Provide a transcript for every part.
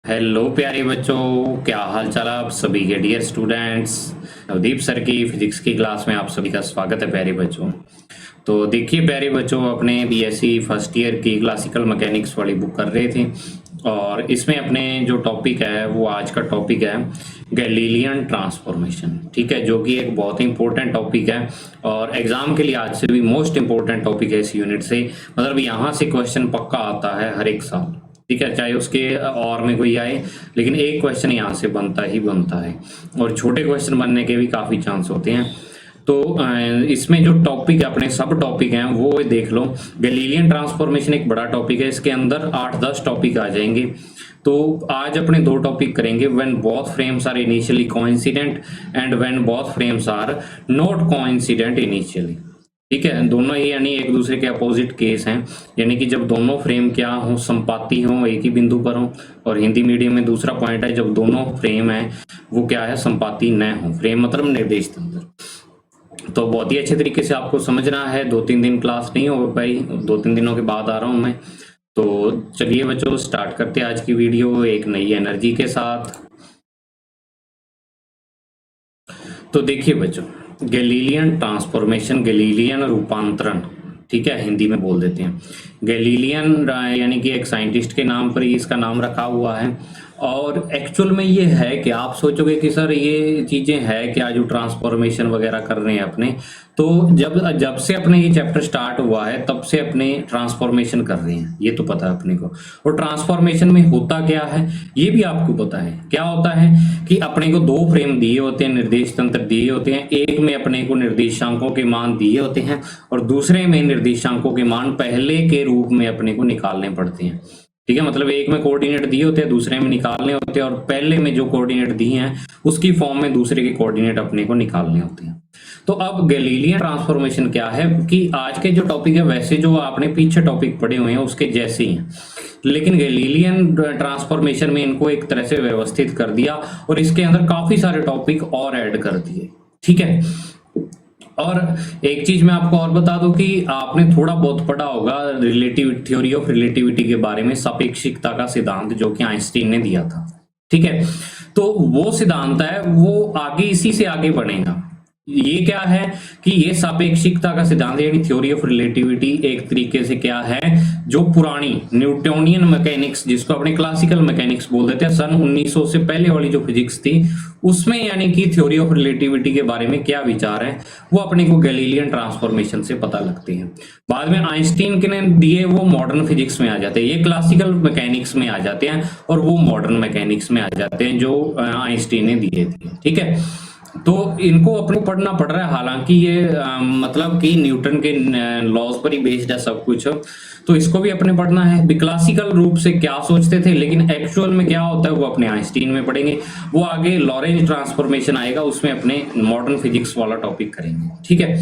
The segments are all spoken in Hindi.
हेलो प्यारे बच्चों, क्या हाल चाल आप सभी के डियर स्टूडेंट्स। नवदीप सर की फिजिक्स की क्लास में आप सभी का स्वागत है प्यारे बच्चों। तो देखिए प्यारे बच्चों, अपने बीएससी फर्स्ट ईयर की क्लासिकल मैकेनिक्स वाली बुक कर रहे थे और इसमें अपने जो टॉपिक है वो आज का टॉपिक है गैलीलियन ट्रांसफॉर्मेशन। ठीक है, जो कि एक बहुत ही इंपॉर्टेंट टॉपिक है और एग्जाम के लिए आज से भी मोस्ट इंपॉर्टेंट टॉपिक है इस यूनिट से। मतलब यहाँ से क्वेश्चन पक्का आता है हर एक साल। ठीक है, चाहे उसके और में कोई आए, लेकिन एक क्वेश्चन यहाँ से बनता ही बनता है और छोटे क्वेश्चन बनने के भी काफ़ी चांस होते हैं। तो इसमें जो टॉपिक है, अपने सब टॉपिक हैं वो देख लो। गैलीलियन ट्रांसफॉर्मेशन एक बड़ा टॉपिक है, इसके अंदर 8-10 टॉपिक आ जाएंगे। तो आज अपने दो टॉपिक करेंगे, when both frames are initially coincident and when both frames are not coincident initially. ठीक है, दोनों ही यानी एक दूसरे के अपोजिट केस हैं, यानी कि जब दोनों फ्रेम क्या हो, संपाती हो, एक ही बिंदु पर हो। और हिंदी मीडियम में दूसरा पॉइंट है, जब दोनों फ्रेम है वो क्या है, संपाती न हो। फ्रेम मतलब निर्देश तंत्र। तो बहुत ही अच्छे तरीके से आपको समझना है। 2-3 दिन क्लास नहीं हो पाई, 2-3 दिनों के बाद आ रहा हूं मैं। तो चलिए बच्चों, स्टार्ट करते हैं आज की वीडियो एक नई एनर्जी के साथ। तो देखिए बच्चों, गैलीलियन ट्रांसफॉर्मेशन, गैलीलियन रूपांतरण, ठीक है, हिंदी में बोल देते हैं गैलीलियन, यानी कि एक साइंटिस्ट के नाम पर ही इसका नाम रखा हुआ है। और एक्चुअल में ये है कि आप सोचोगे कि सर ये चीजें है क्या जो ट्रांसफॉर्मेशन वगैरह कर रहे हैं अपने। तो जब से अपने ये चैप्टर स्टार्ट हुआ है तब से अपने ट्रांसफॉर्मेशन कर रहे हैं, ये तो पता है अपने को। और ट्रांसफॉर्मेशन में होता क्या है ये भी आपको पता है। क्या होता है कि अपने को दो फ्रेम दिए होते हैं, निर्देश तंत्र दिए होते हैं। एक में अपने को निर्देशांकों के मान दिए होते हैं और दूसरे में निर्देशांकों के मान पहले के रूप में अपने को निकालने पड़ते हैं। ठीक है, मतलब एक में कोऑर्डिनेट दिए होते हैं, दूसरे में निकालने होते हैं, और पहले में जो कोऑर्डिनेट दिए हैं उसकी फॉर्म में दूसरे के कोऑर्डिनेट अपने को निकालने होते हैं। तो अब गैलीलियन ट्रांसफॉर्मेशन क्या है कि आज के जो टॉपिक है वैसे जो आपने पीछे टॉपिक पढ़े हुए हैं उसके जैसे ही हैं, लेकिन गैलीलियन ट्रांसफॉर्मेशन में इनको एक तरह से व्यवस्थित कर दिया और इसके अंदर काफी सारे टॉपिक और ऐड कर दिए। ठीक है, और एक चीज मैं आपको और बता दूं कि आपने थोड़ा बहुत पढ़ा होगा रिलेटिव थ्योरी ऑफ रिलेटिविटी के बारे में, सापेक्षिकता का सिद्धांत जो कि आइंस्टीन ने दिया था। ठीक है, तो वो सिद्धांत है वो आगे इसी से आगे बढ़ेगा। ये क्या है कि ये सापेक्षिकता का सिद्धांत यानी थ्योरी ऑफ रिलेटिविटी एक तरीके से क्या है, जो पुरानी न्यूटोनियन मैकेनिक्स जिसको अपने क्लासिकल मैकेनिक्स बोल देते हैं, सन 1900 से पहले वाली जो फिजिक्स थी उसमें यानी कि थ्योरी ऑफ रिलेटिविटी के बारे में क्या विचार है वो अपने को गैलीलियन ट्रांसफॉर्मेशन से पता लगते हैं। बाद में आइंस्टीन के ने दिए वो मॉडर्न फिजिक्स में आ जाते हैं, ये क्लासिकल मैकेनिक्स में आ जाते हैं और वो मॉडर्न मैकेनिक्स में आ जाते हैं जो आइंस्टीन ने दिए थे। ठीक है, तो इनको अपने पढ़ना पड़ रहा है, हालांकि ये मतलब कि न्यूटन के लॉज पर ही बेस्ड है सब कुछ, तो इसको भी अपने पढ़ना है। क्लासिकल रूप से क्या सोचते थे लेकिन एक्चुअल में क्या होता है वो अपने आइंस्टीन में पढ़ेंगे। वो आगे लॉरेंज ट्रांसफॉर्मेशन आएगा, उसमें अपने मॉडर्न फिजिक्स वाला टॉपिक करेंगे। ठीक है,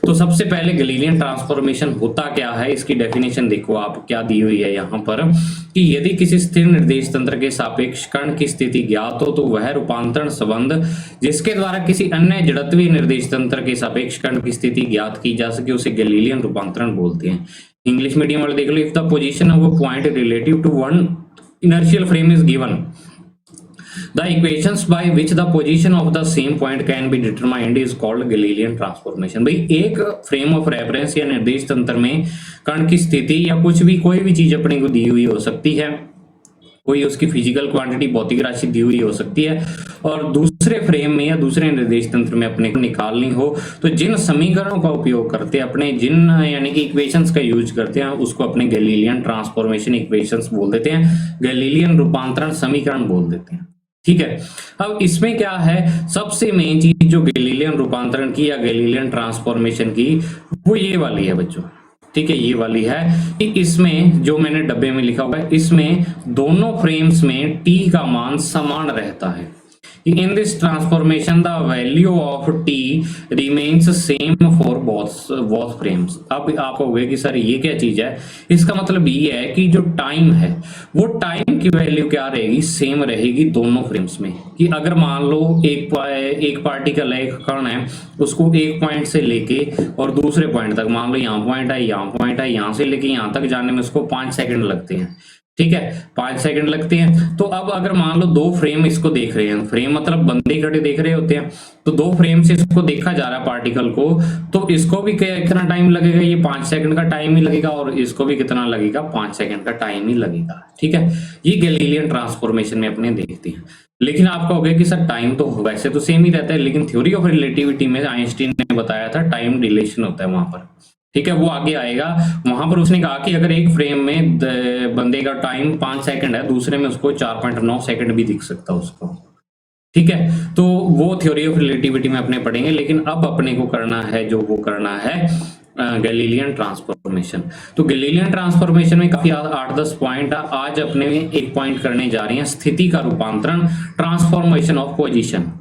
तो सबसे पहले गैलीलियन ट्रांसफॉर्मेशन होता क्या है इसकी डेफिनेशन देखो आप, क्या दी हुई है यहाँ पर कि यदि किसी स्थिर निर्देश तंत्र के सापेक्ष कण की स्थिति ज्ञात हो तो वह रूपांतरण संबंध जिसके द्वारा किसी अन्य जड़त्वीय निर्देश तंत्र के सापेक्ष कण की स्थिति ज्ञात की जा सके उसे गैलीलियन रूपांतरण बोलते हैं। इंग्लिश मीडियम वाले देख लो, if the position of a point relative to one inertial frame is given, the equations by which the position of the same point can be determined is called Galilean transformation। भाई एक फ्रेम ऑफ रेफरेंस या निर्देश तंत्र में कण की स्थिति या कुछ भी कोई भी चीज अपने को दी हुई हो सकती है, कोई उसकी फिजिकल क्वांटिटी भौतिक राशि दी हुई हो सकती है, और दूसरे फ्रेम में या दूसरे निर्देश तंत्र में अपने को निकालनी हो तो जिन समीकरणों का उपयोग करते हैं अपने, जिन यानी कि इक्वेशंस का यूज करते हैं उसको अपने गैलीलियन ट्रांसफॉर्मेशन इक्वेशंस बोल देते हैं, गैलीलियन रूपांतरण समीकरण बोल देते हैं। ठीक है, अब इसमें क्या है, सबसे मेन चीज जो गैलीलियन रूपांतरण की या गैलीलियन ट्रांसफॉर्मेशन की वो ये वाली है बच्चों। ठीक है, ये वाली है कि इसमें जो मैंने डब्बे में लिखा हुआ है इसमें दोनों फ्रेम्स में t का मान समान रहता है। In this transformation the value of t remains same for both frames। अब आप कहोगे कि सर ये क्या चीज है, इसका मतलब ये है कि जो टाइम है वो टाइम की वैल्यू क्या रहेगी, सेम रहेगी दोनों फ्रेम्स में। कि अगर मान लो एक पार्टिकल है, एक कण है, उसको एक पॉइंट से लेके और दूसरे पॉइंट तक, मान लो यहाँ पॉइंट है, यहाँ पॉइंट है, यहाँ से लेके यहाँ तक जाने में उसको 5 सेकंड लगते हैं। ठीक है, 5 सेकंड लगते हैं। तो अब अगर मान लो 2 फ्रेम इसको देख रहे हैं, फ्रेम मतलब बंदे खड़े देख रहे होते हैं, तो 2 फ्रेम से इसको देखा जा रहा है पार्टिकल को, तो इसको भी कितना टाइम लगेगा, ये 5 सेकंड का टाइम ही लगेगा, और इसको भी कितना लगेगा, 5 सेकंड का टाइम ही लगेगा। ठीक है, ये गैलीलियन ट्रांसफॉर्मेशन में अपने देखते हैं। लेकिन आप कहोगे कि सर टाइम तो वैसे तो सेम ही रहता है, लेकिन थ्योरी ऑफ रिलेटिविटी में आइंस्टीन ने बताया था टाइम डिलेशन होता है वहां पर। ठीक है, वो आगे आएगा। वहां पर उसने कहा कि अगर एक फ्रेम में बंदे का टाइम 5 सेकंड है, दूसरे में उसको 4.9 सेकंड भी दिख सकता है उसको। ठीक है, तो वो थ्योरी ऑफ रिलेटिविटी में अपने पढ़ेंगे, लेकिन अब अपने को करना है जो वो करना है गैलीलियन ट्रांसफॉर्मेशन। तो गैलीलियन ट्रांसफॉर्मेशन में काफी 8-10 पॉइंट आज अपने एक पॉइंट करने जा रहे हैं, स्थिति का रूपांतरण, ट्रांसफॉर्मेशन ऑफ पोजीशन।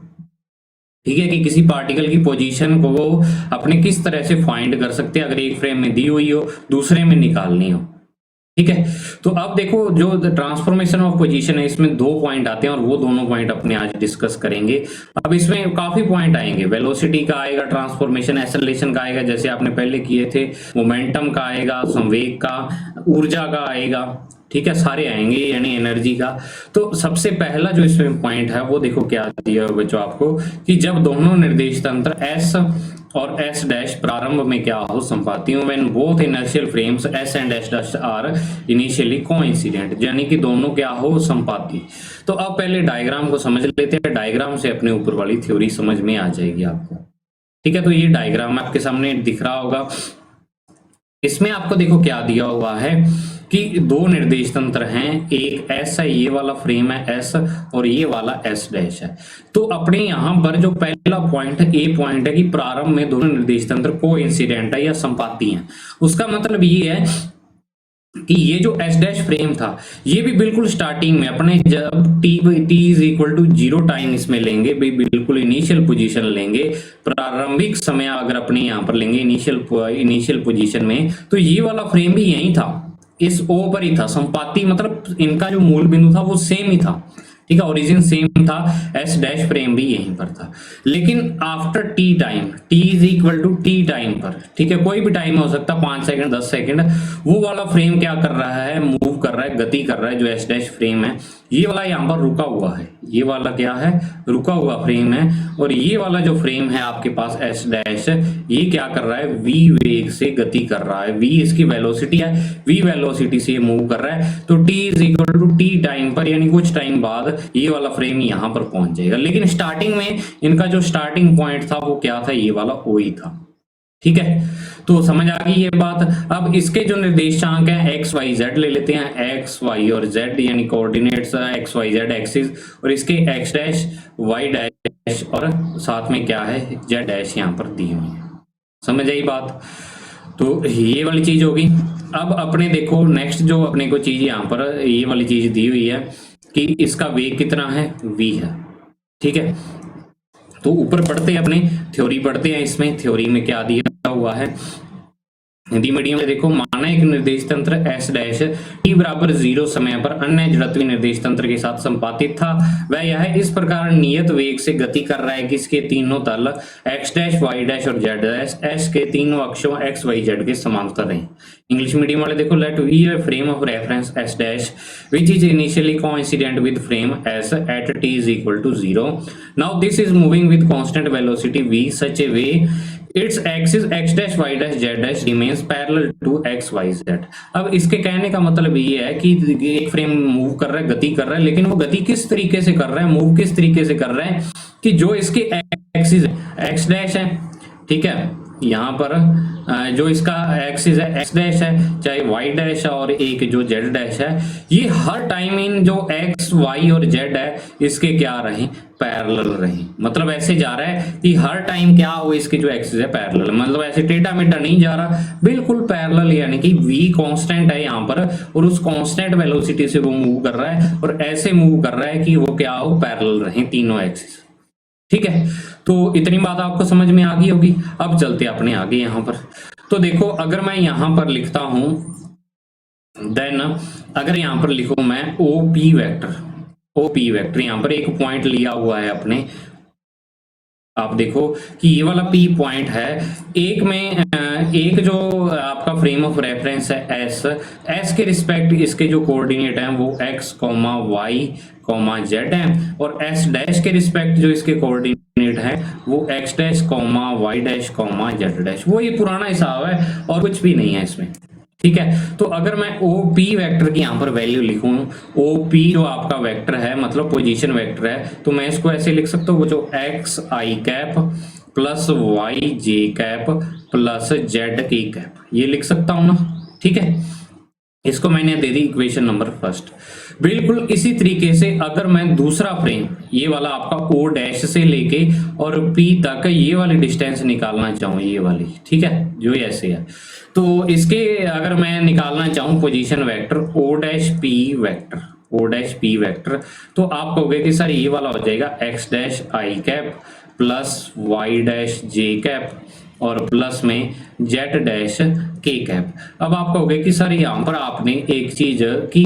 ठीक है, कि किसी पार्टिकल की पोजीशन को अपने किस तरह से फाइंड कर सकते हैं अगर एक फ्रेम में दी हुई हो, दूसरे में निकालनी हो। ठीक है, तो अब देखो जो ट्रांसफॉर्मेशन ऑफ पोजीशन है, इसमें 2 पॉइंट आते हैं और वो दोनों पॉइंट अपने आज डिस्कस करेंगे। अब इसमें काफी पॉइंट आएंगे, वेलोसिटी का आएगा, ट्रांसफॉर्मेशन एक्सेलरेशन का आएगा जैसे आपने पहले किए थे, मोमेंटम का आएगा, संवेग का, ऊर्जा का आएगा। ठीक है, सारे आएंगे, यानी एनर्जी का। तो सबसे पहला जो इसमें पॉइंट है वो देखो क्या दिया है बच्चों आपको, कि जब दोनों निर्देश तंत्र S और S डैश प्रारंभ में क्या हो, संपाती हो, when both inertial frames S and S dash are initially coincident, यानी कि दोनों क्या हो, संपाती। तो अब पहले डायग्राम को समझ लेते हैं, डायग्राम से अपने ऊपर वाली थ्योरी समझ में आ जाएगी आपको। ठीक है, तो ये डायग्राम आपके सामने दिख रहा होगा। इसमें आपको देखो क्या दिया हुआ है कि 2 निर्देश तंत्र हैं, एक S है, ये वाला फ्रेम है S, और ये वाला S डैश है। तो अपने यहां पर जो पहला पॉइंट है, ए पॉइंट है कि प्रारंभ में दोनों निर्देश तंत्र कोइंसिडेंट है या संपाती हैं। उसका मतलब ये है कि ये जो S डैश फ्रेम था, ये भी बिल्कुल स्टार्टिंग में अपने जब t is equal to 0 time इसमें लेंगे, बिल्कुल इनिशियल पोजीशन लेंगे, प्रारंभिक समय अगर अपने यहाँ पर लेंगे इनिशियल पोजीशन में, तो ये वाला फ्रेम भी यही था, इस O पर ही था, संपाती मतलब इनका जो मूल बिंदु था वो सेम ही था। ठीक है, ओरिजिन सेम था, S डैश फ्रेम भी यहीं पर था। लेकिन after t time, t is equal to t time पर, ठीक है, कोई भी टाइम हो सकता, 5 सेकंड 10 सेकंड, वो वाला फ्रेम क्या कर रहा है, मूव कर रहा है, गति कर रहा है, जो S डैश फ्रेम है, ये वाला यहाँ पर रुका हुआ है, ये वाला क्या है, रुका हुआ फ्रेम है। और ये वाला जो फ्रेम है आपके पास S डैश, ये क्या कर रहा है, v वेग से गति कर रहा है, v इसकी वेलोसिटी है, v वेलोसिटी से मूव कर रहा है। तो t is equal to t time पर, यानी कुछ टाइम बाद ये वाला फ्रेम यहां पर पहुंच जाएगा। लेकिन स्टार्टिंग में इनका जो स्टार्टिंग पॉइंट था वो क्या था, ये वाला O ही था। ठीक है, तो समझ आ गई ये बात। अब इसके जो निर्देशांक हैं x y z ले लेते हैं, x y और z यानी coordinates x y z axis, और इसके x डैश y डैश और साथ में क्या है, z डैश यहाँ पर दी हुई है। समझ आई बात, तो ये वाली चीज होगी। अब अपने देखो नेक्स्ट जो अपने को चीज यहाँ पर ये वाली चीज दी हुई है कि इसका वेग कितना है, v है। ठीक है, तो ऊपर पढ़ते हैं, अपने थ्योरी पढ़ते हैं। इसमें थ्योरी में क्या दिया हुआ है, हिंदी मीडियम में देखो, माना एक निर्देश तंत्र S डैश t बराबर 0 समय पर अन्य जड़त्वीय निर्देश तंत्र के साथ संपातित था, वह यह इस प्रकार नियत वेग से गति कर रहा है कि इसके तीनों तल x डैश y डैश और z डैश S के तीनों अक्षों x y z के समांतर रहे। इंग्लिश मीडियम वाले देखो, let we a frame of reference S dash which is initially coincident with frame S at t is equal to 0. Now this is moving with constant velocity v such a way its axis x dash y dash z dash remains parallel to x y z। अब इसके कहने का मतलब ये है कि एक फ्रेम मूव कर रहा है, गति कर रहा है, लेकिन वो गति किस तरीके से कर रहा है, मूव किस तरीके से कर रहा है कि जो इसके एक्सिस x डैश है, ठीक है, यहाँ पर जो इसका एक्सिस है x डैश है, चाहे y डैश है, और एक जो z डैश है, ये हर टाइम इन जो x y और z है इसके क्या रहे, पैरेलल रहे। मतलब ऐसे जा रहा है कि हर टाइम क्या हो, इसके जो एक्सिस है पैरेलल, मतलब ऐसे टेढ़ा मेढ़ा नहीं जा रहा, बिल्कुल पैरेलल, यानी कि v कांस्टेंट है यहाँ पर, और उस कांस्टेंट वेलोसिटी से वो मूव कर रहा है, और ऐसे मूव कर रहा है कि वो क्या हो, पैरेलल रहे तीनों एक्सिस। ठीक है, तो इतनी बात आपको समझ में आ गई होगी। अब चलते अपने आगे यहाँ पर। तो देखो, अगर मैं यहाँ पर लिखता हूं, देन अगर यहाँ पर लिखूं मैं OP वेक्टर, यहाँ पर एक पॉइंट लिया हुआ है अपने आप देखो कि ये वाला P पॉइंट है, एक में एक जो आपका फ्रेम ऑफ रेफरेंस है S के रिस्पेक्ट इसके जो कोऑर्डिनेट हैं वो x, y, z हैं, और S डैश के रिस्पेक्ट जो इसके कोऑर्डिनेट है वो x dash, y dash, z dash. वो ये पुराना हिसाब है और कुछ भी नहीं है इसमें। ठीक है, तो अगर मैं OP वेक्टर की यहाँ पर वैल्यू लिखूं, OP जो आपका वेक्टर है मतलब पोजीशन वेक्टर है, तो मैं इसको ऐसे लिख सकता हूँ, जो x i cap plus y j cap plus z k cap, ये लिख सकता हूं ना। ठीक है, इसको मैंने दे दी इक्वेशन नंबर फर्स्ट। बिल्कुल इसी तरीके से अगर मैं दूसरा फ्रेम ये वाला आपका O डैश से लेके और P तक ये वाली डिस्टेंस निकालना चाहूँ, ये वाली, ठीक है, जो ऐसे है, तो इसके अगर मैं निकालना चाहूँ position vector O dash P vector, O dash P vector, तो आप कहोगे कि सर ये वाला हो जाएगा x dash i cap plus y dash j cap और प्लस में z डैश k कैप। अब आप कहोगे कि सर यहाँ पर आपने एक चीज कि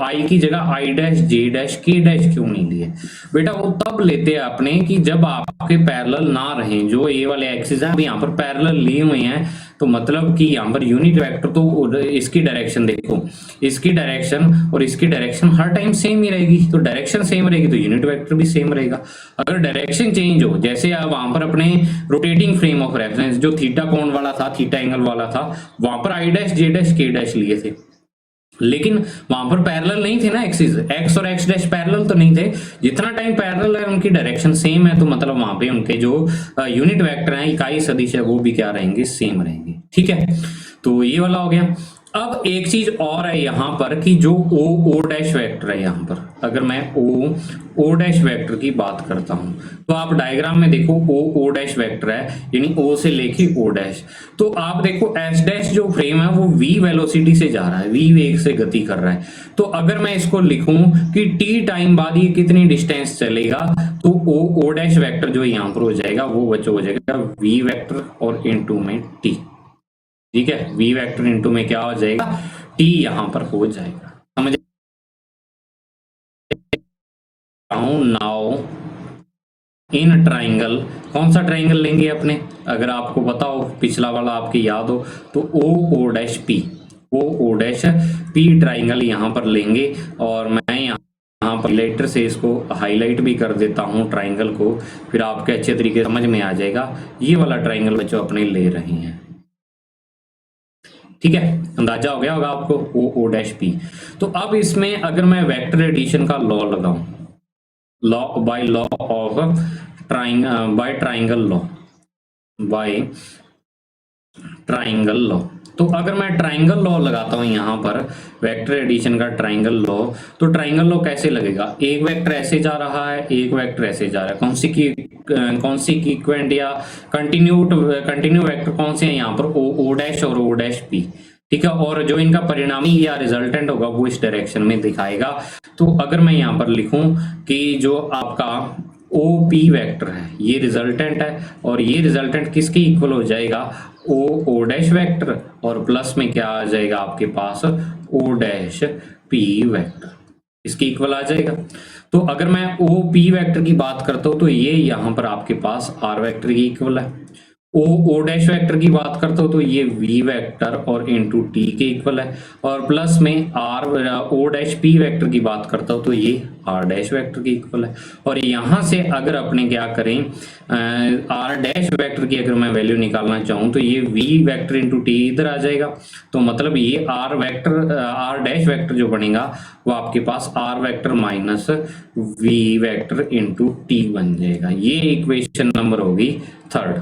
i की जगह i dash j dash k dash क्यों नहीं लिए? बेटा वो तब लेते हैं आपने कि जब आपके पैरेलल ना रहें, जो ये वाले एक्सिस हैं यहाँ पर पैरेलल लिए हुए हैं, तो मतलब कि यहाँ पर यूनिट वेक्टर, तो इसकी डायरेक्शन देखो, इसकी डायरेक्शन और इसकी डायरेक्शन हर टाइम सेम ही रहेगी, तो डायरेक्शन सेम रहेगी तो यूनिट वेक्टर भी सेम रहेगा। अगर डायरेक्शन चेंज हो, जैसे आप वहां पर अपने रोटेटिंग फ्रेम ऑफ रेफरेंस जो थीटा कोण वाला था, थीटा एंगल वाला था, वहां पर आई डैश जे डैश के डैश लिए थे, लेकिन वहां पर पैरेलल नहीं थे ना एक्सिस, एक्स और एक्स डैश पैरेलल तो नहीं थे। जितना टाइम पैरेलल है उनकी डायरेक्शन सेम है, तो मतलब वहां पे उनके जो यूनिट वेक्टर हैं, इकाई सदिश है, वो भी क्या रहेंगे, सेम रहेंगे। ठीक है, तो ये वाला हो गया। अब एक चीज और है यहाँ पर कि जो ओ डैश वेक्टर है, यहाँ पर अगर मैं ओ डैश वेक्टर की बात करता हूं, तो आप डायग्राम में देखो ओ डैश वेक्टर है, यानी ओ से लेके ओ डैश, तो आप देखो एस डैश जो फ्रेम है वो v वेलोसिटी से जा रहा है, v वेग से गति कर रहा है। तो अगर मैं इसको लिखूं कि t टाइम बाद ये कितनी डिस्टेंस चलेगा, तो ओ डैश वेक्टर जो यहाँ पर हो जाएगा वो बच्चों हो जाएगा v वेक्टर और इनटू में t। ठीक है, v वेक्टर इनटू में क्या हो जाएगा, t यहां पर हो जाएगा। समझ नाउ इन ट्राइंगल, कौन सा ट्राइंगल लेंगे अपने, अगर आपको पता हो, पिछला वाला आपकी याद हो, तो O dash P, O dash P triangle यहां पर लेंगे, और मैं यहाँ पर हाइलाइटर से इसको हाईलाइट भी कर देता हूँ ट्राइंगल को, फिर आपके अच्छे तरीके समझ में आ जाएगा। ये वाला ट्राइंगल बच्चों अपने ले रहे हैं। ठीक है, अंदाजा हो गया होगा आपको ओ डैश पी। तो अब इसमें अगर मैं वेक्टर एडिशन का लॉ लगाऊं, by law of by triangle law, तो अगर मैं ट्राइंगल लॉ लगाता हूं यहां पर वेक्टर एडिशन का ट्राइंगल लॉ, तो ट्राइंगल लॉ कैसे लगेगा, एक वेक्टर ऐसे जा रहा है, एक वेक्टर ऐसे जा रहा है, कौन सी इक्वेंट या कंटिन्यू वेक्टर कौन से हैं यहाँ पर, ओ डैश और ओ डैश पी। ठीक है, और जो इनका परिणामी या रिजल्टेंट होगा वो इस डायरेक्शन में दिखाएगा। तो अगर मैं यहाँ पर लिखूं कि जो आपका ओ पी वेक्टर है ये रिजल्टेंट है, और ये रिजल्टेंट किसके इक्वल हो जाएगा, ओ डैश वेक्टर, और प्लस में क्या आ जाएगा आपके पास, ओ डैश पी वेक्टर, इसके इक्वल आ जाएगा। तो अगर मैं ओ पी वेक्टर की बात करता हूं तो ये यहां पर आपके पास आर वेक्टर की इक्वल है। ओ डैश वेक्टर की बात करता हूं तो ये वी वेक्टर और इनटू टी के इक्वल है, और प्लस में R O dash P vector की बात करता हूं तो ये आर डैश वेक्टर की इक्वल है। और यहां से अगर अपने क्या करें, आर डैश वेक्टर की अगर मैं वैल्यू निकालना चाहूं तो ये वी वेक्टर इंटू टी इधर आ जाएगा, तो मतलब ये आर डैश वेक्टर जो बनेगा वो आपके पास R vector minus V vector into T बन जाएगा। ये इक्वेशन नंबर होगी थर्ड।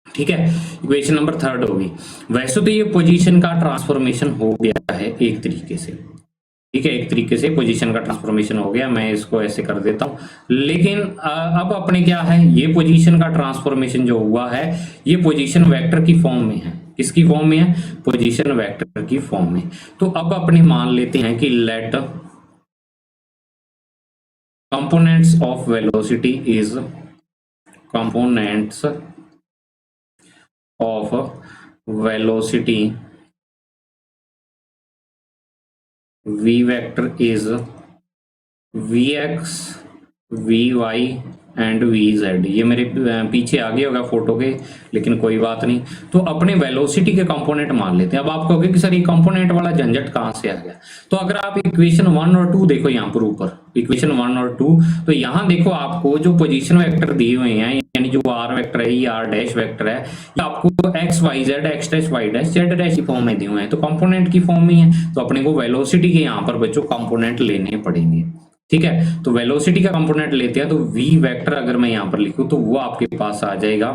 ठीक है, इक्वेशन नंबर थर्ड होगी। वैसे तो ये पोजीशन का ट्रांसफॉर्मेशन हो गया है एक तरीके से, ठीक है, एक तरीके से पोजीशन का ट्रांसफॉर्मेशन हो गया, मैं इसको ऐसे कर देता हूं, लेकिन अब अपने क्या है, ये पोजीशन का ट्रांसफॉर्मेशन जो हुआ है ये पोजीशन वेक्टर की फॉर्म में है। किसकी फॉर्म में है, पोजीशन वेक्टर की फॉर्म में। तो अब अपने मान लेते हैं कि let components of velocity is components of velocity v vector is vx, vy and V Z. ये मेरे पीछे आ गया होगा फोटो के, लेकिन कोई बात नहीं। तो अपने वेलोसिटी के कंपोनेंट मान लेते हैं। अब आप कहोगे कि सर ये कंपोनेंट वाला झंझट कहाँ से आ गया? तो अगर आप इक्वेशन 1 और 2 देखो यहाँ पर ऊपर, इक्वेशन 1 और 2, तो यहाँ देखो आपको जो पोजीशन वेक्टर दिए हुए हैं, यानी जो आर वेक्टर है, ये आर डैश वेक्टर है, ये आपको X Y Z, X dash Y dash Z dash की फॉर्म में दिए हुए हैं, तो कंपोनेंट की फॉर्म में है। तो अपने को वेलोसिटी के यहाँ पर बच्चों कंपोनेंट लेने पड़ेंगे, ठीक है। तो वेलोसिटी का कंपोनेंट लेते हैं, तो v वेक्टर अगर मैं यहाँ पर लिखूं तो वो आपके पास आ जाएगा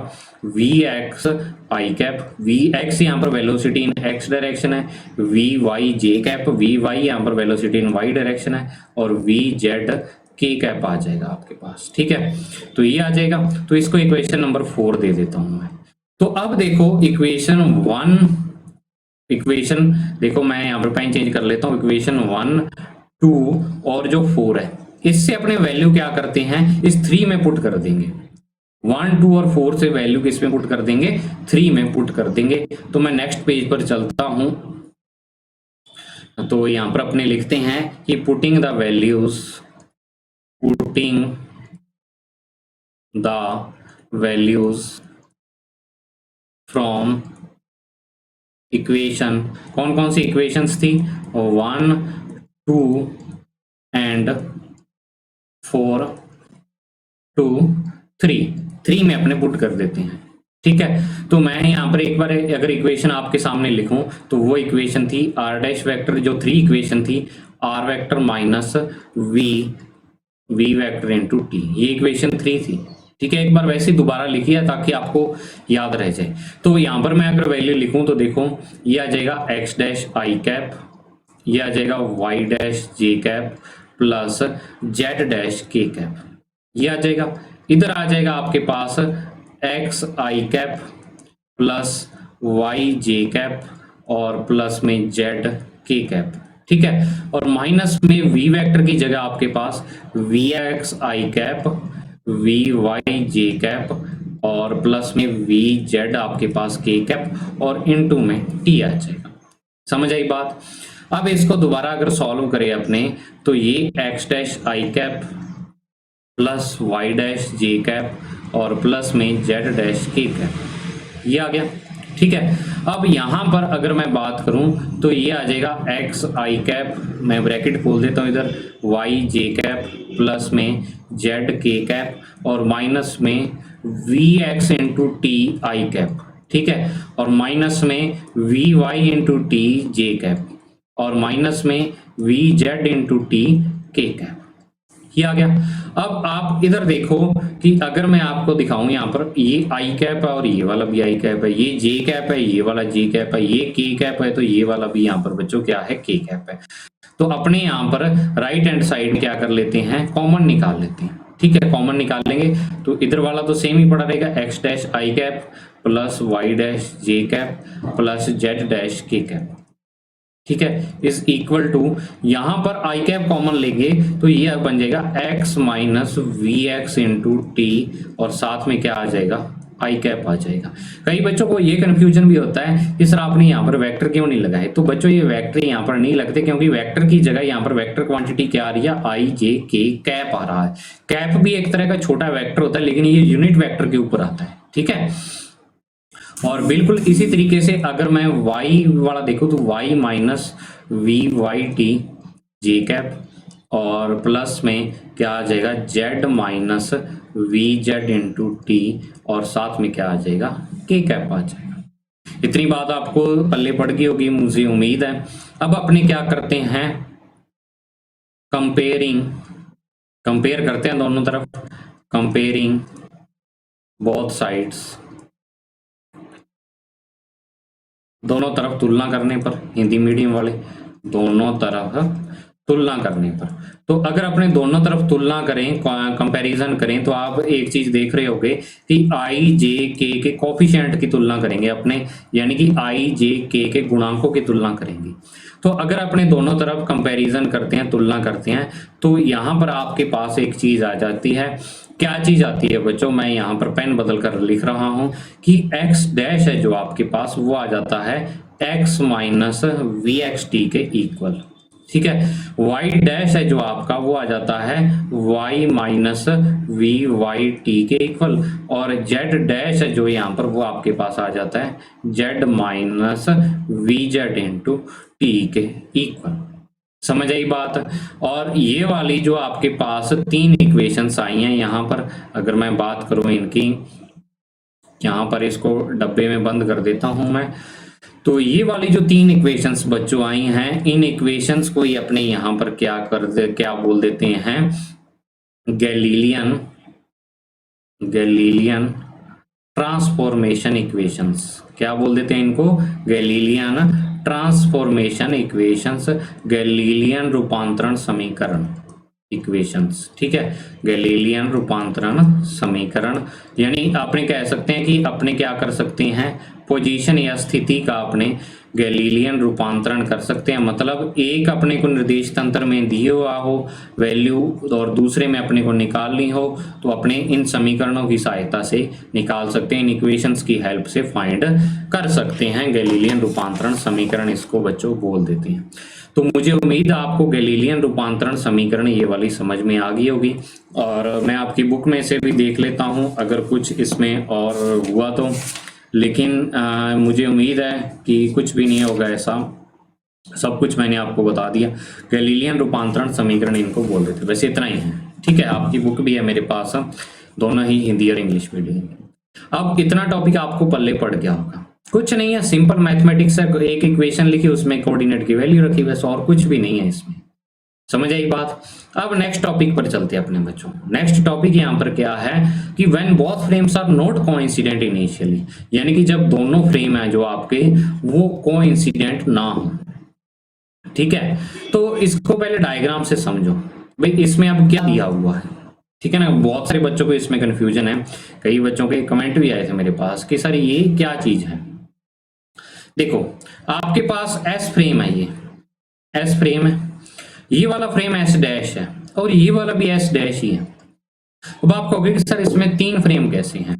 V X I cap. V X यहाँ पर वेलोसिटी इन एक्स डायरेक्शन है, V Y J cap, V Y यहाँ पर वेलोसिटी इन वाई डायरेक्शन है, और वी जेड के कैप आ जाएगा आपके पास, ठीक है। तो ये आ जाएगा, तो इसको इक्वेशन नंबर 4 दे देता हूं मैं। तो अब देखो इक्वेशन 1, इक्वेशन देखो मैं यहाँ पर पेन चेंज कर लेता हूँ। इक्वेशन 1, 2 और जो 4 है, इससे अपने वैल्यू क्या करते हैं, इस 3 में पुट कर देंगे। 1, 2 और 4 से वैल्यू किस में पुट कर देंगे, 3 में पुट कर देंगे। तो मैं नेक्स्ट पेज पर चलता हूं। तो यहां पर अपने लिखते हैं कि putting the values, putting the values from equation, कौन कौन सी इक्वेशंस थी, 1, 2 एंड 4 टू 3 में अपने पुट कर देते हैं, ठीक है। तो मैं यहाँ पर एक बार अगर इक्वेशन आपके सामने लिखूं तो वो इक्वेशन थी आर डैश वेक्टर, जो 3 इक्वेशन थी, R vector minus V vector into T, ये इक्वेशन 3 थी, ठीक है। एक बार वैसे दोबारा लिखिए ताकि आपको याद रह जाए। तो यहाँ पर मैं अगर वैल्यू लिखूं तो देखो ये आ जाएगा एक्स डैश आई कैप, ये आ जाएगा Y dash J cap plus Z dash K cap, ये आ जाएगा। इधर आ जाएगा आपके पास x I cap plus Y J cap और प्लस में जेड के कैप, ठीक है। और माइनस में वी वेक्टर की जगह आपके पास V X I cap, V Y J cap और प्लस में वी जेड आपके पास के कैप और इनटू में टी आ जाएगा। समझ आई बात? अब इसको दोबारा अगर सॉल्व करें अपने, तो ये X dash I cap plus Y dash J cap और प्लस में जेड डैश के कैप, ये आ गया, ठीक है। अब यहां पर अगर मैं बात करूं तो ये आ जाएगा एक्स आई कैप, मैं ब्रैकेट खोल देता हूं इधर, वाई जे कैप प्लस में जेड के कैप और माइनस में V X into T I cap, ठीक है, और माइनस में V Y into T J cap और माइनस में V Z into T K cap, ये आ गया। अब आप इधर देखो कि अगर मैं आपको दिखाऊं यहाँ पर ये आई कैप है और ये वाला भी आई कैप है, ये जे कैप है, ये वाला जे कैप है, ये के कैप है, तो ये वाला भी यहाँ पर बच्चों क्या है, के कैप है। तो अपने यहाँ पर राइट हैंड साइड क्या कर लेते हैं, कॉमन निकाल लेते हैं, ठीक है। कॉमन निकालेंगे तो इधर वाला तो सेम ही पड़ा रहेगा, X dash I cap plus Y dash J cap plus Z dash K cap, ठीक है, इज इक्वल टू, यहां पर आई कैप कॉमन लेंगे तो ये बन जाएगा X minus V X into T और साथ में क्या आ जाएगा, आई कैप आ जाएगा। कई बच्चों को ये कंफ्यूजन भी होता है कि सर आपने यहाँ पर वेक्टर क्यों नहीं लगाए, तो बच्चों ये वेक्टर यहाँ पर नहीं लगते क्योंकि वेक्टर की जगह यहाँ पर वेक्टर क्वांटिटी क्या आ रही है, आई जे के कैप आ रहा है। कैप भी एक तरह का छोटा वेक्टर होता है लेकिन ये यूनिट वेक्टर के ऊपर आता है, ठीक है। और बिल्कुल इसी तरीके से अगर मैं y वाला देखूं तो y minus V Y T J cap और प्लस में क्या आ जाएगा, z minus V Z into T और साथ में क्या आ जाएगा, के कैप आ जाएगा। इतनी बात आपको पल्ले पड़ गई होगी मुझे उम्मीद है। अब अपने क्या करते हैं, कंपेयर करते हैं दोनों तरफ, कंपेयरिंग बोथ साइड्स, दोनों तरफ तुलना करने पर, हिंदी मीडियम वाले दोनों तरफ तुलना करने पर। तो अगर अपने दोनों तरफ तुलना करें, कंपैरिजन करें, तो आप एक चीज देख रहे होगे कि आई जे के कोफिशिएंट की तुलना करेंगे अपने, यानी कि आई जे के गुणांकों की तुलना करेंगे। तो अगर अपने दोनों तरफ कंपैरिजन करते हैं, तुलना करते हैं, तो यहाँ पर आपके पास एक चीज आ जाती है। क्या चीज आती है बच्चों, मैं यहाँ पर पेन बदल कर लिख रहा हूं कि एक्स डैश है जो आपके पास, वो आ जाता है X minus V X T के इक्वल, ठीक है। y डैश है जो आपका वो आ जाता है y minus V Y T के इक्वल, और z डैश है जो यहाँ पर वो आपके पास आ जाता है z minus V Z into T के इक्वल। समझ आई बात। और ये वाली जो आपके पास तीन इक्वेशंस आई हैं यहाँ पर, अगर मैं बात करूँ इनकी, यहाँ पर इसको डब्बे में बंद कर देता हूं मैं। तो ये वाली जो तीन इक्वेशंस बच्चों आई हैं, इन इक्वेशंस को ही अपने यहाँ पर क्या बोल देते हैं, गैलीलियन ट्रांसफॉर्मेशन इक्वेशंस। क्या बोल देते हैं इनको, गैलीलियन ट्रांसफॉर्मेशन इक्वेशंस, गैलीलियन रूपांतरण समीकरण इक्वेशंस। ठीक है, गैलीलियन रूपांतरण समीकरण, यानी आपने कह सकते हैं कि अपने क्या कर सकते हैं, पोजीशन या स्थिति का अपने गैलीलियन रूपांतरण कर सकते हैं। मतलब एक अपने को निर्देश तंत्र में दिए हुआ हो वैल्यू और दूसरे में अपने को निकालनी हो तो अपने इन समीकरणों की सहायता से निकाल सकते हैं, इन इक्वेशंस की हेल्प से फाइंड कर सकते हैं। गैलीलियन रूपांतरण समीकरण इसको बच्चों बोल देते हैं। तो मुझे उम्मीद है आपको गैलीलियन रूपांतरण समीकरण ये वाली समझ में आ गई होगी, और मैं आपकी बुक में से भी देख लेता हूं अगर कुछ इसमें और हुआ तो, लेकिन मुझे उम्मीद है कि कुछ भी नहीं होगा ऐसा, सब कुछ मैंने आपको बता दिया। गैलीलियन रूपांतरण समीकरण इनको बोल देते, वैसे इतना ही है। ठीक है, आपकी बुक भी है मेरे पास, दोनों ही हिंदी और इंग्लिश मीडियम। अब इतना टॉपिक आपको पल्ले पड़ गया होगा, कुछ नहीं है, सिंपल मैथमेटिक्स है। एक इक्वेशन लिखी उसमें कोऑर्डिनेट की वैल्यू रखी, बस और कुछ भी नहीं है इसमें। समझ आई बात। अब नेक्स्ट टॉपिक पर चलते हैं अपने बच्चों। नेक्स्ट टॉपिक यहाँ पर क्या है कि when both frames are not coincident initially, यानी कि जब दोनों फ्रेम है जो आपके वो कोइंसिडेंट ना हो। ठीक है, तो इसको पहले डायग्राम से समझो भाई, इसमें अब क्या दिया हुआ है। ठीक है ना, बहुत सारे बच्चों को इसमें कंफ्यूजन है, कई बच्चों के कमेंट भी आए थे मेरे पास कि सर ये क्या चीज है। देखो आपके पास एस फ्रेम है, ये एस फ्रेम है, ये वाला फ्रेम एस डैश है और ये वाला भी एस डैश ही है। अब आप कहोगे कि सर इसमें तीन फ्रेम कैसे हैं।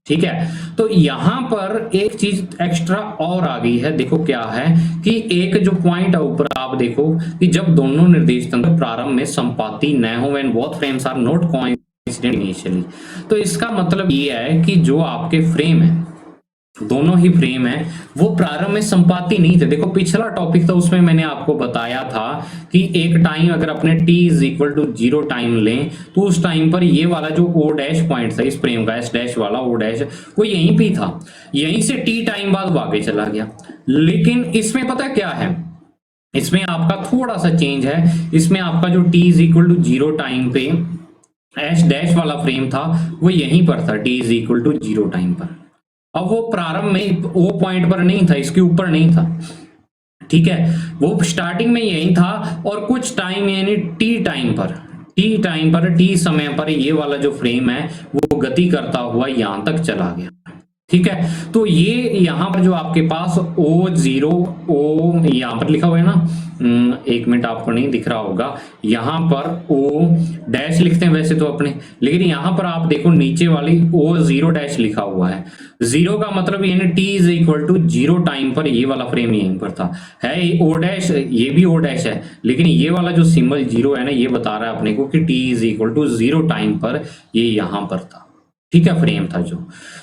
ठीक है, तो यहां पर एक चीज एक्स्ट्रा और आ गई है। देखो क्या है कि एक जो पॉइंट है ऊपर आप देखो कि जब दोनों निर्देश तंत्र प्रारंभ में संपाती न हो, when both frames are not coincident initially, तो इसका मतलब ये है कि जो आपके फ्रेम है, दोनों ही फ्रेम है, वो प्रारंभ में संपाती नहीं थे। देखो पिछला टॉपिक था उसमें मैंने आपको बताया था कि एक टाइम अगर अपने t is equal to 0 time लें तो उस टाइम पर ये वाला जो o डैश पॉइंट था इस फ्रेम का, एस डैश वाला o डैश, वो यहीं पे था, यहीं से t टाइम बाद आगे चला गया। लेकिन इसमें पता क्या है, इसमें आपका थोड़ा सा चेंज है। इसमें आपका जो t is equal to 0 time पे एस डैश वाला फ्रेम था वो यहीं पर था, t is equal to 0 time पर। अब वो प्रारंभ में वो पॉइंट पर नहीं था, इसके ऊपर नहीं था। ठीक है, वो स्टार्टिंग में यही था और कुछ टाइम यानी टी टाइम पर टी समय पर ये वाला जो फ्रेम है वो गति करता हुआ यहां तक चला गया। ठीक है, तो ये यहां पर जो आपके पास O0 O यहां पर लिखा हुआ है ना, एक मिनट आपको नहीं दिख रहा होगा, यहां पर O डैश लिखते हैं वैसे तो अपने, लेकिन यहां पर आप देखो नीचे वाली O0 डैश लिखा हुआ है। 0 का मतलब यानी t is equal to 0 time पर ये वाला फ्रेम यहीं पर था, है O डैश, ये भी O डैश है, लेकिन ये वाला जो सिंबल 0 है ना, ये बता रहा है अपने को कि t is equal to 0 time पर ये यहां पर था। ठीक है, फ्रेम था जो,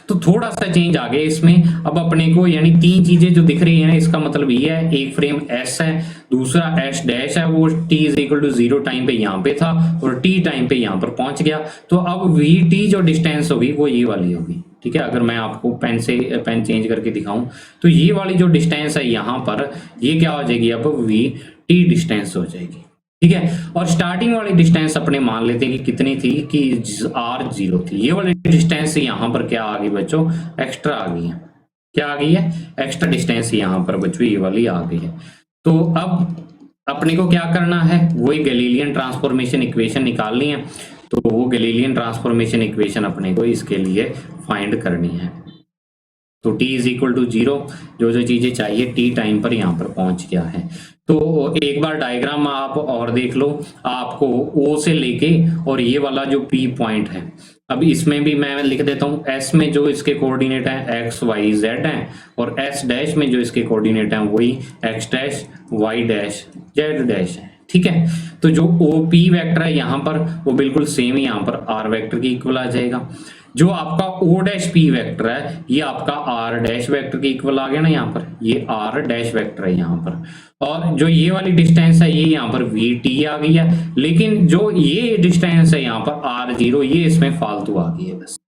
तो थोड़ा सा चेंज आ गया इसमें। अब अपने को यानी तीन चीजें जो दिख रही है, इसका मतलब ये है, एक फ्रेम S है, दूसरा S डैश है, वो t is equal to 0 time पे यहाँ पे था और t टाइम पे यहाँ पर पहुंच गया। तो अब vt जो डिस्टेंस होगी वो ये वाली होगी। ठीक है, अगर मैं आपको पेन चेंज करके दिखाऊं तो ये वाली जो डिस्टेंस है यहाँ पर, ये क्या हो जाएगी, अब vt डिस्टेंस हो जाएगी। ठीक है, और स्टार्टिंग वाली डिस्टेंस अपने मान लेते हैं कि कितनी थी कि r0 थी। ये वाली डिस्टेंस यहाँ पर क्या आ गई बच्चों, एक्स्ट्रा आ गई है। क्या आ गई है, एक्स्ट्रा डिस्टेंस यहाँ पर बच्चों ये वाली आ गई है। तो अब अपने को क्या करना है, वही गैलीलियन ट्रांसफॉर्मेशन इक्वेशन निकालनी है। तो वो गैलीलियन ट्रांसफॉर्मेशन इक्वेशन अपने को इसके लिए फाइंड करनी है। तो t इज इक्वल टू 0, जो चीजें चाहिए t टाइम पर यहाँ पर पहुंच गया है। तो एक बार डायग्राम आप और देख लो, आपको O से लेके और ये वाला जो P पॉइंट है, अब इसमें भी मैं लिख देता हूँ, S में जो इसके कोऑर्डिनेट है x y z है, और S डैश में जो इसके कोऑर्डिनेट है वही x dash y dash z dash है। ठीक है। तो जो OP वेक्टर है यहाँ पर वो बिल्कुल सेम ही यहाँ पर R वेक्टर के इक्वल आ जाएगा। जो आपका O'P वेक्टर है ये आपका R' वेक्टर के इक्वल आ गया ना, यहाँ पर ये R' वेक्टर है यहाँ पर, और जो ये वाली डिस्टेंस है ये यहाँ पर VT आ गई है, लेकिन जो ये डिस्टेंस है यहाँ पर R0 ये इसमें फालतू आ गई है बस,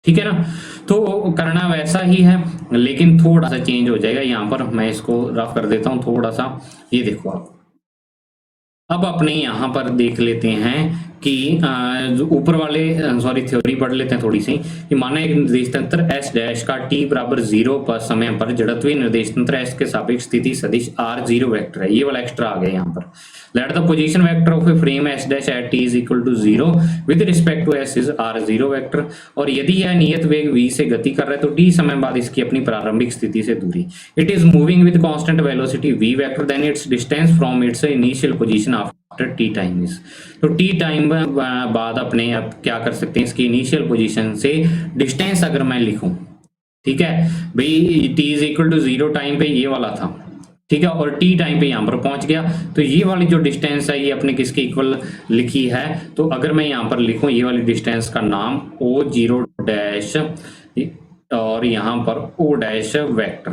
ठीक है ना। तो करना वैसा ही है लेकिन थोड़ा सा चेंज हो जाएगा। यहाँ पर मैं इसको रफ कर देता हूँ थोड़ा सा, ये देखो आप। अब अपने यहाँ पर देख लेते हैं कि जो ऊपर वाले सॉरी थ्योरी पढ़ लेते हैं थोड़ी सी, कि माना एक निर्देश तंत्र S डैश का t बराबर 0 पर समय पर जड़त्वीय निर्देश तंत्र S के सापेक्ष स्थिति सदिश R0 वेक्टर है। ये वाला एक्स्ट्रा आ गया यहाँ पर। Let the position vector of a frame S dash at t is equal to 0 with respect to S is R0 vector. और यदि यह नियत वेग v से गति कर रहा है तो t समय बाद इसकी अपनी प्रारंभिक स्थिति से दूरी, it is moving with constant velocity v vector then its distance from its initial position after t time is. तो t टाइम बाद अपने अब क्या कर सकते हैं, इसकी इनिशियल पोजीशन से डिस्टेंस अगर मैं लिखूं, ठीक है भाई, t is equal to 0 time पे ये वाला था, ठीक है, और t टाइम पे यहाँ पर पहुंच गया, तो ये वाली जो डिस्टेंस है ये अपने किसके इक्वल लिखी है। तो अगर मैं यहाँ पर लिखूं ये वाली डिस्टेंस का नाम O0 डैश और यहाँ पर O' वेक्टर,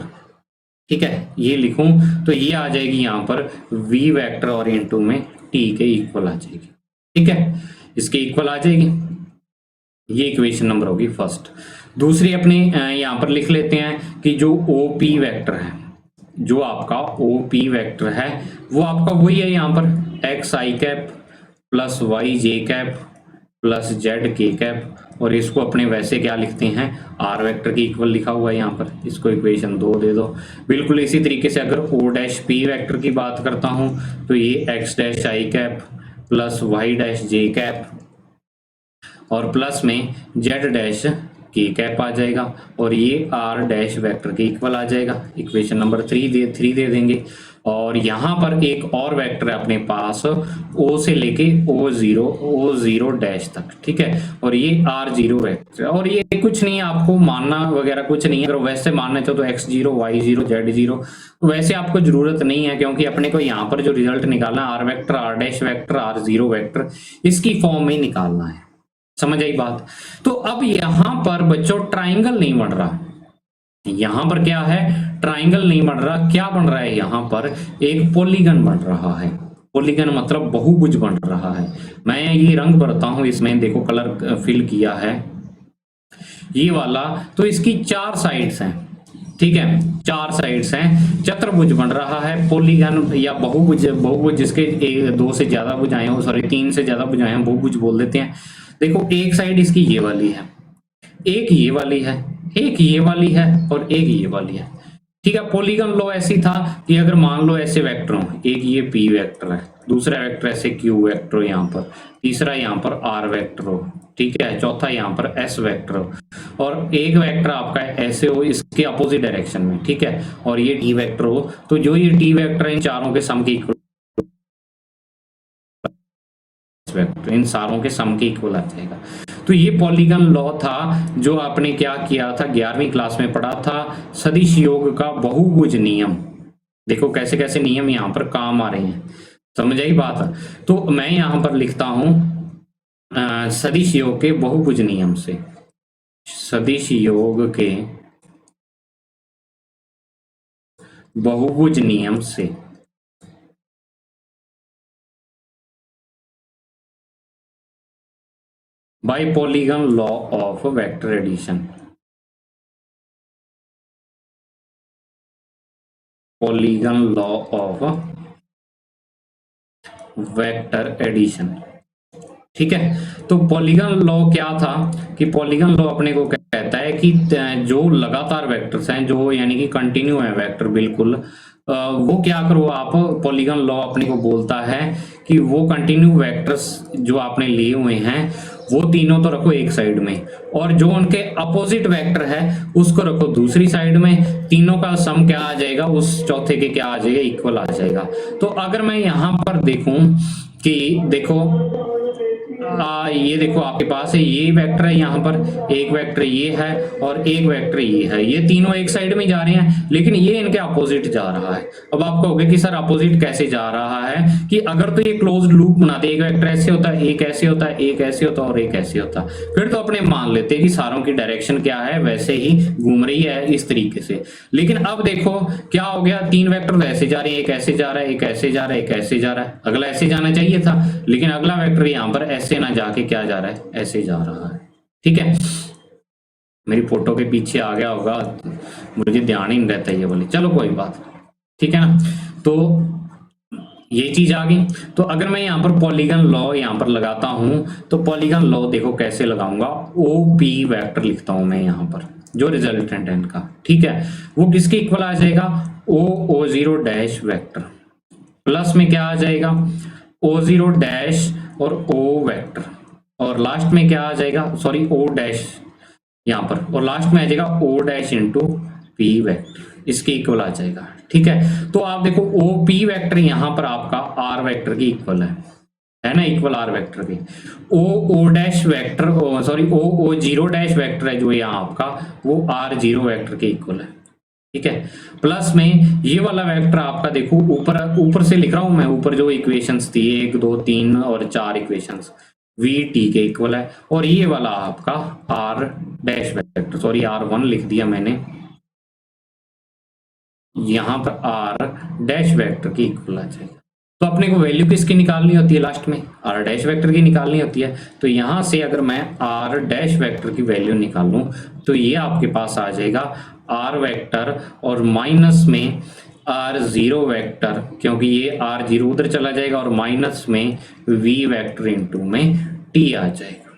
ठीक है, ये लिखूं तो ये आ जाएगी यहाँ पर v वेक्टर और इनटू में t के इक्वल आ जाएगी, ठीक है, इसके इक्वल आ जाएगी। ये इक्वेशन नंबर होगी फर्स्ट। दूसरी अपने यहाँ पर लिख लेते हैं कि जो OP वेक्टर है, जो आपका OP वेक्टर है वो आपका वही है यहाँ पर xi cap plus yj cap plus zk cap, और इसको अपने वैसे क्या लिखते हैं R वेक्टर के इक्वल लिखा हुआ है यहाँ पर, इसको इक्वेशन 2 दे दो। बिल्कुल इसी तरीके से अगर O'P वेक्टर की बात करता हूँ तो ये x' cap plus y' cap और प्लस में z' कैप आ जाएगा, और ये R' वेक्टर के इक्वल आ जाएगा। इक्वेशन नंबर 3 दे देंगे। और यहाँ पर एक और वेक्टर है अपने पास O से लेके O0 डैश तक, ठीक है, और ये R0 वेक्टर है, और ये कुछ नहीं है, आपको मानना वगैरह कुछ नहीं है। अगर वैसे मानना चाहो तो x0 y0 z0, वैसे आपको जरूरत नहीं है, क्योंकि अपने को यहाँ पर जो रिजल्ट निकालना है R vector R' vector R0 vector इसकी फॉर्म में निकालना है। समझ आई बात। तो अब यहाँ पर बच्चों ट्राइंगल नहीं बन रहा, यहां पर क्या है, ट्राइंगल नहीं बन रहा, क्या बन रहा है यहाँ पर एक पॉलीगन बन रहा है। पॉलीगन मतलब बहुभुज बन रहा है। मैं ये रंग भरता हूं, इसमें देखो कलर फिल किया है ये वाला, तो इसकी 4 साइड्स हैं, ठीक है, 4 साइड्स हैं, चतुर्भुज बन रहा है। पॉलीगन या बहुभुज जिसके 2 से ज्यादा भुजाएं हो, सॉरी 3 से ज्यादा भुजाएं हैं, बहुभुज बोल देते हैं। देखो एक साइड इसकी ये वाली है, एक ये वाली है, एक ये वाली है और एक ये वाली है, ठीक है। पॉलीगन लॉ ऐसी था कि अगर मान लो ऐसे वेक्टर हो, एक ये P वेक्टर है, दूसरा वेक्टर ऐसे Q वेक्टर हो यहाँ पर, तीसरा यहाँ पर R वेक्टर हो, ठीक है, चौथा यहाँ पर S वेक्टर हो, और एक वेक्टर आपका ऐसे हो इसके अपोजिट डायरेक्शन में, ठीक है, और ये T वेक्टर हो, तो जो ये T वेक्टर इन चारों के सम के इक्वल, इन सारों के सम के इक्वल आ जाएगा। तो ये पॉलीगन लॉ था जो आपने क्या किया था 11वीं क्लास में पढ़ा था, सदिश योग का बहुभुज नियम। देखो कैसे कैसे नियम यहाँ पर काम आ रहे हैं, समझ आई बात। तो मैं यहाँ पर लिखता हूं सदिश योग के बहुभुज नियम से, सदिश योग के बहुभुज नियम से by polygon law of vector addition, polygon law of vector addition, ठीक है। तो पॉलीगन लॉ क्या था कि पॉलीगन लॉ अपने को कहता है कि जो लगातार वेक्टर्स हैं, जो यानी कि कंटिन्यू है वेक्टर बिल्कुल, वो क्या करो आप, पॉलीगन लॉ अपने को बोलता है कि वो कंटिन्यू वेक्टर्स जो आपने लिए हुए हैं वो तीनों तो रखो एक साइड में, और जो उनके अपोजिट वेक्टर है उसको रखो दूसरी साइड में। तीनों का सम क्या आ जाएगा, उस चौथे के क्या आ जाएगा, इक्वल आ जाएगा। तो अगर मैं यहाँ पर देखूं कि देखो ये देखो आपके पास है, ये वेक्टर है यहाँ पर, एक वेक्टर ये है और एक वेक्टर ये है, ये तीनों एक साइड में जा रहे हैं, लेकिन ये इनके अपोजिट जा रहा है। अब आप कहोगे कि सर अपोजिट कैसे जा रहा है, कि अगर तो ये क्लोज्ड लूप बनाते, एक वेक्टर ऐसे होता है, एक ऐसे होता है, एक ऐसे होता है और एक ऐसे होता है, फिर तो अपने मान लेते हैं कि सारों की डायरेक्शन क्या है, वैसे ही घूम रही है इस तरीके से। लेकिन अब देखो क्या हो गया, तीन वेक्टर ऐसे जा रहे हैं, एक ऐसे जा रहा है, एक ऐसे जा रहा है, एक ऐसे जा रहा है, अगला ऐसे जाना चाहिए था, लेकिन अगला वेक्टर यहाँ पर ऐसे ना जाके क्या जा रहा है, ऐसे जा रहा है। ठीक है, मेरी फोटो के पीछे आ गया होगा, मुझे ध्यान ही नहीं रहता ये वाली, चलो कोई बात, ठीक है ना। तो ये चीज आ गई। तो अगर मैं यहाँ पर पॉलीगन लॉ यहाँ पर लगाता हूं, तो पॉलीगन लॉ देखो कैसे लगाऊंगा, ओ पी वेक्टर लिखता हूं मैं यहाँ पर, जो रिजल्टेंट है इनका, ठीक है, वो किसके इक्वल आ जाएगा, O zero dash vector, plus में क्या आ जाएगा, ओ जीरो डैश और ओ वेक्टर, और लास्ट में क्या आ जाएगा, सॉरी ओ डैश यहाँ पर, और लास्ट में आ जाएगा O dash into P vector, इसके इक्वल आ जाएगा। ठीक है, तो आप देखो ओ पी वेक्टर यहाँ पर आपका आर वेक्टर की इक्वल है ना, इक्वल आर वेक्टर के। O dash vector, sorry O zero dash vector है जो यहाँ आपका, वो आर जीरो वेक्टर के इक्वल है। ठीक है, प्लस में ये वाला वेक्टर आपका देखो ऊपर से लिख रहा हूं मैं, ऊपर जो इक्वेशंस थी 1 2 3 और 4 इक्वेशंस वी टी के इक्वल है, और ये वाला आपका R dash vector, sorry R one लिख दिया मैंने, यहां पर आर डैश वेक्टर की इक्वल आ जाएगा। तो अपने को वैल्यू किसकी निकालनी होती है, लास्ट में आर डैश वेक्टर की निकालनी होती है। तो यहां से अगर मैं आर डैश वेक्टर की वैल्यू निकालूं तो ये आपके पास आ जाएगा आर वेक्टर और माइनस में आर जीरो वेक्टर, क्योंकि ये आर जीरो उधर चला जाएगा, और माइनस में वी वेक्टर इंटू में टी आ जाएगा,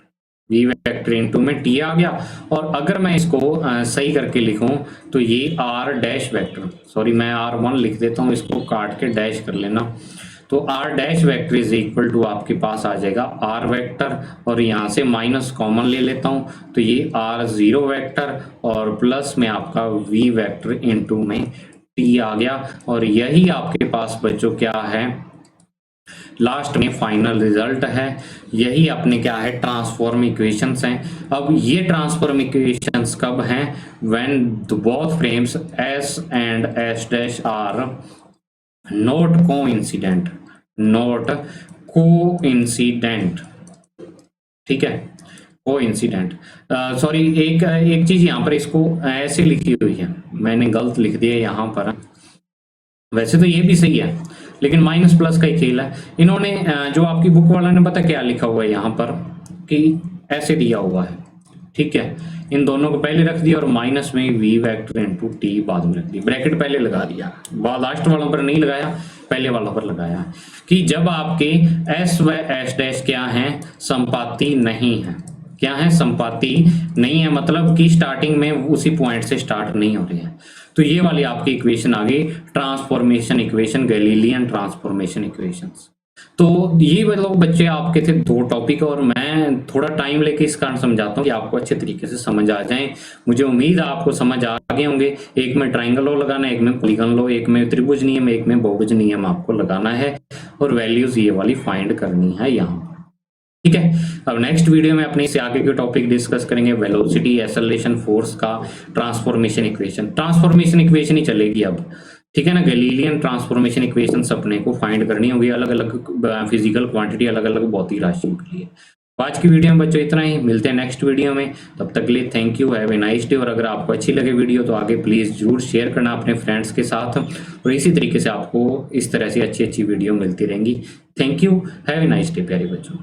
वी वेक्टर इंटू में टी आ गया। और अगर मैं इसको सही करके लिखूं तो ये आर डैश वेक्टर, सॉरी मैं आर वन लिख देता हूं, इसको काट के डैश कर लेना, तो R dash vector is equal to आपके पास आ जाएगा आर वेक्टर, और यहां से माइनस कॉमन ले लेता हूं, तो ये आर जीरो वेक्टर और प्लस में आपका वी वेक्टर इंटू में टी आ गया। और यही आपके पास बच्चों क्या है, लास्ट में फाइनल रिजल्ट है। यही अपने क्या है, ट्रांसफॉर्म इक्वेशंस हैं। अब ये ट्रांसफॉर्म इक्वेशंस कब हैं, when both frames S and S dash are not coincident, not coincident, ठीक है, कोइंसिडेंट, सॉरी एक चीज यहाँ पर इसको ऐसे लिखी हुई है, मैंने गलत लिख दिया यहाँ पर, वैसे तो ये भी सही है लेकिन माइनस प्लस का ही खेल है। इन्होंने जो आपकी बुक वाला ने पता क्या लिखा हुआ है यहाँ पर, कि ऐसे दिया हुआ है, ठीक है, इन दोनों को पहले रख दिया और माइनस में वी वेक्टर इनटू टी बाद में रख दिया, ब्रैकेट पहले लगा दिया, लास्ट वालों पर नहीं लगाया, पहले वालों पर लगाया, कि जब आपके एस व एस डैश क्या है, संपाती नहीं है, क्या है, संपाती नहीं है, मतलब कि स्टार्टिंग में उसी पॉइंट से स्टार्ट नहीं हो रही है। तो ये वाली आपकी इक्वेशन आ गई transformation equation, Galilean transformation equations. तो ये मतलब बच्चे आपके थे 2 टॉपिक, और मैं थोड़ा टाइम लेके इस कारण समझाता हूँ कि आपको अच्छे तरीके से समझ आ जाए। मुझे उम्मीद है आपको समझ आ गए होंगे। एक में ट्राइंगल लॉ लगाना है, एक में पॉलीगन लॉ, एक में त्रिभुज नियम, एक में बहुभुज नियम आपको लगाना है, और वैल्यूज ये वाली फाइंड करनी है यहाँ, ठीक है। अब नेक्स्ट वीडियो में अपने से आगे के टॉपिक डिस्कस करेंगे, वेलोसिटी, एक्सेलरेशन, फोर्स का ट्रांसफॉर्मेशन इक्वेशन, ट्रांसफॉर्मेशन इक्वेशन ही चलेगी अब, ठीक है ना। गैलीलियन ट्रांसफॉर्मेशन इक्वेशन अपने को फाइंड करनी होगी, अलग अलग फिजिकल क्वांटिटी, अलग अलग भौतिक राशियों के लिए। आज की वीडियो में बच्चों इतना ही, मिलते हैं नेक्स्ट वीडियो में, तब तक के लिए thank you, have a nice day. और अगर आपको अच्छी लगे वीडियो तो आगे प्लीज जरूर शेयर करना अपने फ्रेंड्स के साथ, और इसी तरीके से आपको इस तरह से अच्छी अच्छी वीडियो मिलती रहेंगी। Thank you, have a nice day प्यारे बच्चों।